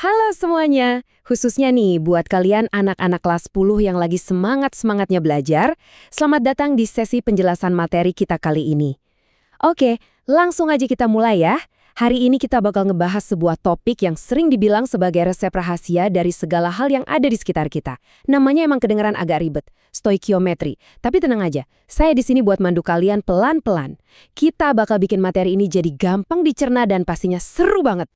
Halo semuanya, khususnya nih buat kalian anak-anak kelas 10 yang lagi semangat-semangatnya belajar, selamat datang di sesi penjelasan materi kita kali ini. Oke, langsung aja kita mulai ya. Hari ini kita bakal ngebahas sebuah topik yang sering dibilang sebagai resep rahasia dari segala hal yang ada di sekitar kita. Namanya emang kedengeran agak ribet, stoikiometri. Tapi tenang aja, saya di sini buat mandu kalian pelan-pelan. Kita bakal bikin materi ini jadi gampang dicerna dan pastinya seru banget.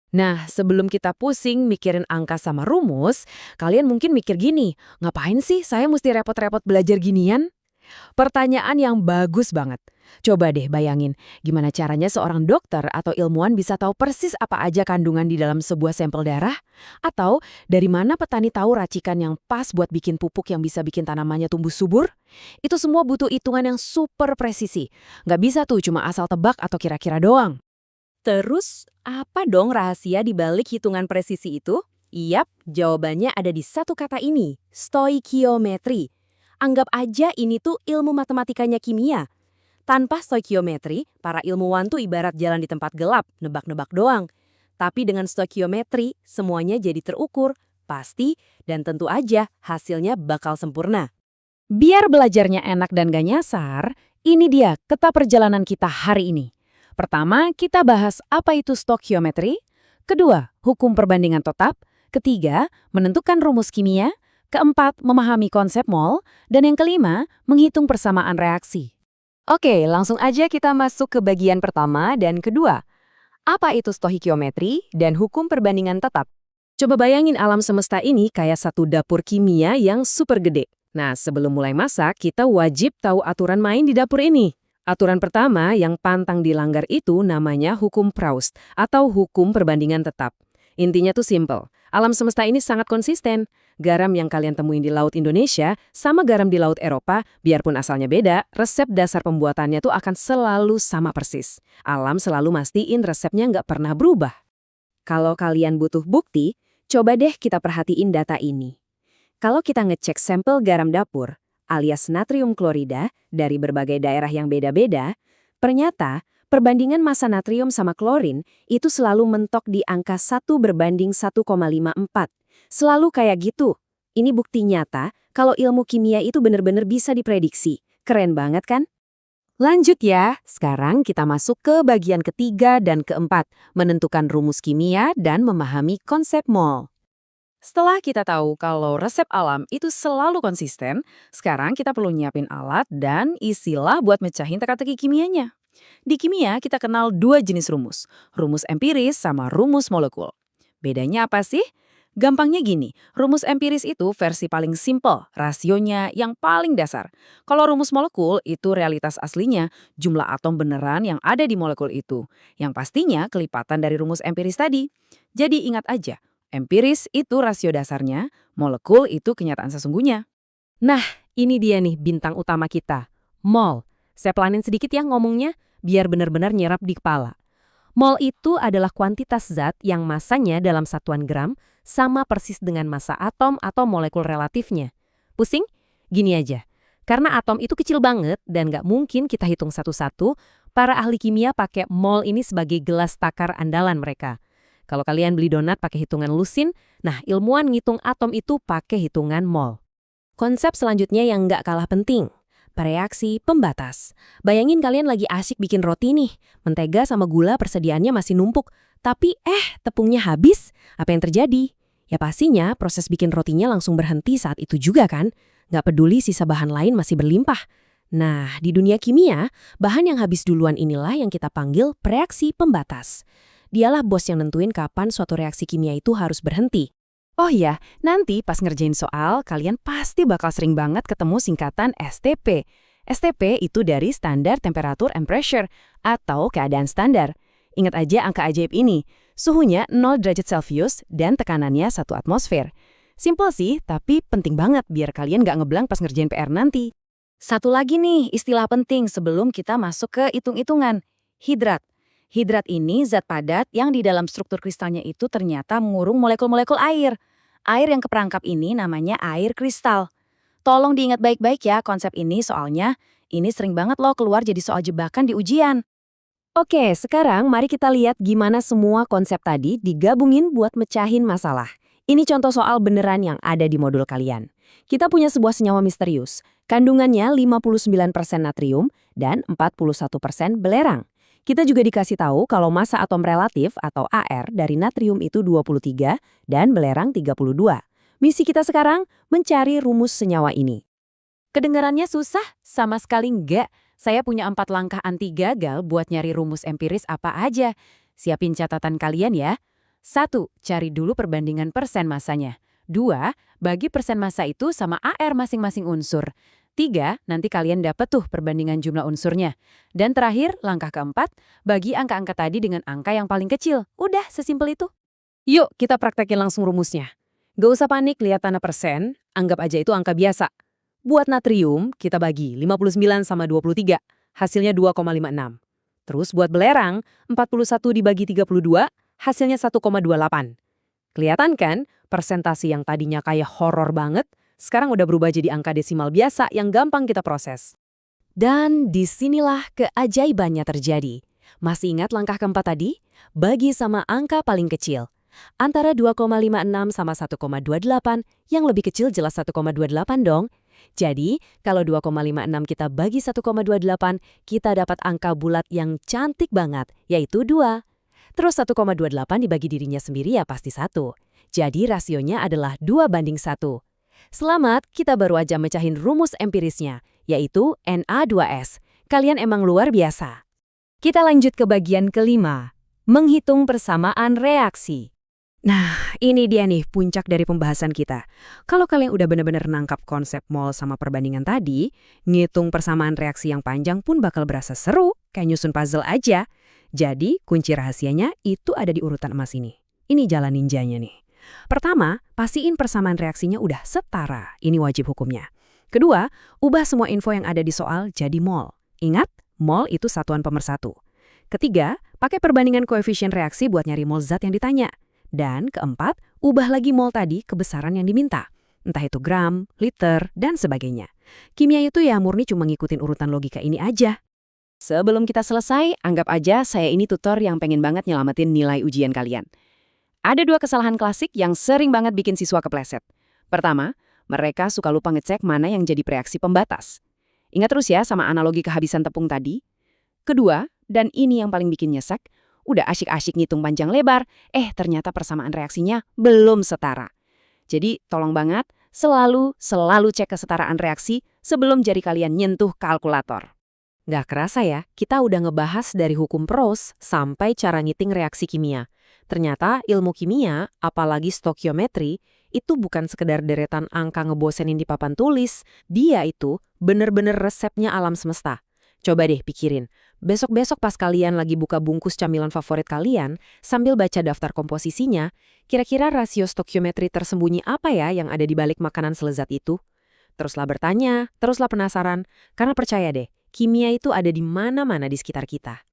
Nah, sebelum kita pusing mikirin angka sama rumus, kalian mungkin mikir gini, ngapain sih saya mesti repot-repot belajar ginian? Pertanyaan yang bagus banget. Coba deh bayangin, gimana caranya seorang dokter atau ilmuwan bisa tahu persis apa aja kandungan di dalam sebuah sampel darah? Atau dari mana petani tahu racikan yang pas buat bikin pupuk yang bisa bikin tanamannya tumbuh subur? Itu semua butuh hitungan yang super presisi. Nggak bisa tuh cuma asal tebak atau kira-kira doang. Terus, apa dong rahasia di balik hitungan presisi itu? Yap, jawabannya ada di satu kata ini, stoikiometri. Anggap aja ini tuh ilmu matematikanya kimia. Tanpa stoikiometri, para ilmuwan tuh ibarat jalan di tempat gelap, nebak-nebak doang. Tapi dengan stoikiometri, semuanya jadi terukur, pasti, dan tentu aja hasilnya bakal sempurna. Biar belajarnya enak dan gak nyasar, ini dia peta perjalanan kita hari ini. Pertama, kita bahas apa itu stoikiometri. Kedua, hukum perbandingan tetap. Ketiga, menentukan rumus kimia. Keempat, memahami konsep mol. Dan yang kelima, menghitung persamaan reaksi. Oke, langsung aja kita masuk ke bagian pertama dan kedua. Apa itu stoikiometri dan hukum perbandingan tetap? Coba bayangin alam semesta ini kayak satu dapur kimia yang super gede. Nah, sebelum mulai masak, kita wajib tahu aturan main di dapur ini. Aturan pertama yang pantang dilanggar itu namanya hukum Proust atau hukum perbandingan tetap. Intinya tuh simple. Alam semesta ini sangat konsisten. Garam yang kalian temuin di Laut Indonesia sama garam di Laut Eropa, biarpun asalnya beda, resep dasar pembuatannya tuh akan selalu sama persis. Alam selalu mastiin resepnya nggak pernah berubah. Kalau kalian butuh bukti, coba deh kita perhatiin data ini. Kalau kita ngecek sampel garam dapur, alias natrium klorida, dari berbagai daerah yang beda-beda, ternyata perbandingan massa natrium sama klorin itu selalu mentok di angka 1:1,54. Selalu kayak gitu. Ini bukti nyata kalau ilmu kimia itu benar-benar bisa diprediksi. Keren banget kan? Lanjut ya, sekarang kita masuk ke bagian ketiga dan keempat, menentukan rumus kimia dan memahami konsep mol. Setelah kita tahu kalau resep alam itu selalu konsisten, sekarang kita perlu nyiapin alat dan istilah buat mecahin teka-teki kimianya. Di kimia kita kenal dua jenis rumus empiris sama rumus molekul. Bedanya apa sih? Gampangnya gini, rumus empiris itu versi paling simple, rasionya yang paling dasar. Kalau rumus molekul itu realitas aslinya, jumlah atom beneran yang ada di molekul itu. Yang pastinya kelipatan dari rumus empiris tadi. Jadi ingat aja, empiris itu rasio dasarnya, molekul itu kenyataan sesungguhnya. Nah, ini dia nih bintang utama kita, mol. Saya pelanin sedikit ya ngomongnya, biar benar-benar nyerap di kepala. Mol itu adalah kuantitas zat yang masanya dalam satuan gram sama persis dengan massa atom atau molekul relatifnya. Pusing? Gini aja. Karena atom itu kecil banget dan nggak mungkin kita hitung satu-satu, para ahli kimia pakai mol ini sebagai gelas takar andalan mereka. Kalau kalian beli donat pakai hitungan lusin, nah ilmuwan ngitung atom itu pakai hitungan mol. Konsep selanjutnya yang nggak kalah penting, reaksi pembatas. Bayangin kalian lagi asyik bikin roti nih, mentega sama gula persediaannya masih numpuk, tapi tepungnya habis, apa yang terjadi? Ya pastinya proses bikin rotinya langsung berhenti saat itu juga kan? Nggak peduli sisa bahan lain masih berlimpah. Nah, di dunia kimia, bahan yang habis duluan inilah yang kita panggil reaksi pembatas. Dialah bos yang nentuin kapan suatu reaksi kimia itu harus berhenti. Oh iya, nanti pas ngerjain soal, kalian pasti bakal sering banget ketemu singkatan STP. STP itu dari Standard Temperature and Pressure, atau keadaan standar. Ingat aja angka ajaib ini, suhunya 0 derajat Celcius dan tekanannya 1 atmosfer. Simple sih, tapi penting banget biar kalian nggak ngeblank pas ngerjain PR nanti. Satu lagi nih, istilah penting sebelum kita masuk ke hitung-hitungan, hidrat. Hidrat ini zat padat yang di dalam struktur kristalnya itu ternyata mengurung molekul-molekul air. Air yang keperangkap ini namanya air kristal. Tolong diingat baik-baik ya konsep ini soalnya ini sering banget loh keluar jadi soal jebakan di ujian. Oke, sekarang mari kita lihat gimana semua konsep tadi digabungin buat mecahin masalah. Ini contoh soal beneran yang ada di modul kalian. Kita punya sebuah senyawa misterius. Kandungannya 59% natrium dan 41% belerang. Kita juga dikasih tahu kalau massa atom relatif atau AR dari natrium itu 23 dan belerang 32. Misi kita sekarang mencari rumus senyawa ini. Kedengarannya susah? Sama sekali enggak. Saya punya 4 langkah anti gagal buat nyari rumus empiris apa aja. Siapin catatan kalian ya. 1. Cari dulu perbandingan persen massanya. 2. Bagi persen massa itu sama AR masing-masing unsur. 3. Nanti kalian dapat tuh perbandingan jumlah unsurnya. Dan terakhir, langkah keempat, bagi angka-angka tadi dengan angka yang paling kecil. Udah, sesimpel itu. Yuk, kita praktekin langsung rumusnya. Gak usah panik lihat tanda persen, anggap aja itu angka biasa. Buat natrium, kita bagi 59 sama 23, hasilnya 2,56. Terus buat belerang, 41 dibagi 32, hasilnya 1,28. Kelihatan kan, persentase yang tadinya kayak horor banget, sekarang udah berubah jadi angka desimal biasa yang gampang kita proses. Dan disinilah keajaibannya terjadi. Masih ingat langkah keempat tadi? Bagi sama angka paling kecil. Antara 2,56 sama 1,28, yang lebih kecil jelas 1,28 dong. Jadi, kalau 2,56 kita bagi 1,28, kita dapat angka bulat yang cantik banget, yaitu 2. Terus 1,28 dibagi dirinya sendiri ya pasti 1. Jadi rasionya adalah 2:1. Selamat, kita baru aja mecahin rumus empirisnya, yaitu Na2S. Kalian emang luar biasa. Kita lanjut ke bagian kelima, menghitung persamaan reaksi. Nah, ini dia nih puncak dari pembahasan kita. Kalau kalian udah bener-bener nangkap konsep mol sama perbandingan tadi, ngitung persamaan reaksi yang panjang pun bakal berasa seru, kayak nyusun puzzle aja. Jadi, kunci rahasianya itu ada di urutan emas ini. Ini jalan ninjanya nih. Pertama, pastiin persamaan reaksinya udah setara. Ini wajib hukumnya. Kedua, ubah semua info yang ada di soal jadi mol. Ingat, mol itu satuan pemersatu. Ketiga, pakai perbandingan koefisien reaksi buat nyari mol zat yang ditanya. Dan keempat, ubah lagi mol tadi ke besaran yang diminta. Entah itu gram, liter, dan sebagainya. Kimia itu ya murni cuma ngikutin urutan logika ini aja. Sebelum kita selesai, anggap aja saya ini tutor yang pengen banget nyelamatin nilai ujian kalian. Ada 2 kesalahan klasik yang sering banget bikin siswa kepleset. Pertama, mereka suka lupa ngecek mana yang jadi reaksi pembatas. Ingat terus ya sama analogi kehabisan tepung tadi. Kedua, dan ini yang paling bikin nyesek, udah asyik-asyik ngitung panjang lebar, ternyata persamaan reaksinya belum setara. Jadi tolong banget, selalu cek kesetaraan reaksi sebelum jari kalian nyentuh kalkulator. Nggak kerasa ya, kita udah ngebahas dari hukum Pros sampai cara ngiting reaksi kimia. Ternyata ilmu kimia, apalagi stokiometri, itu bukan sekedar deretan angka ngebosenin di papan tulis. Dia itu bener-bener resepnya alam semesta. Coba deh pikirin, besok-besok pas kalian lagi buka bungkus camilan favorit kalian, sambil baca daftar komposisinya, kira-kira rasio stokiometri tersembunyi apa ya yang ada di balik makanan selezat itu? Teruslah bertanya, teruslah penasaran, karena percaya deh, kimia itu ada di mana-mana di sekitar kita.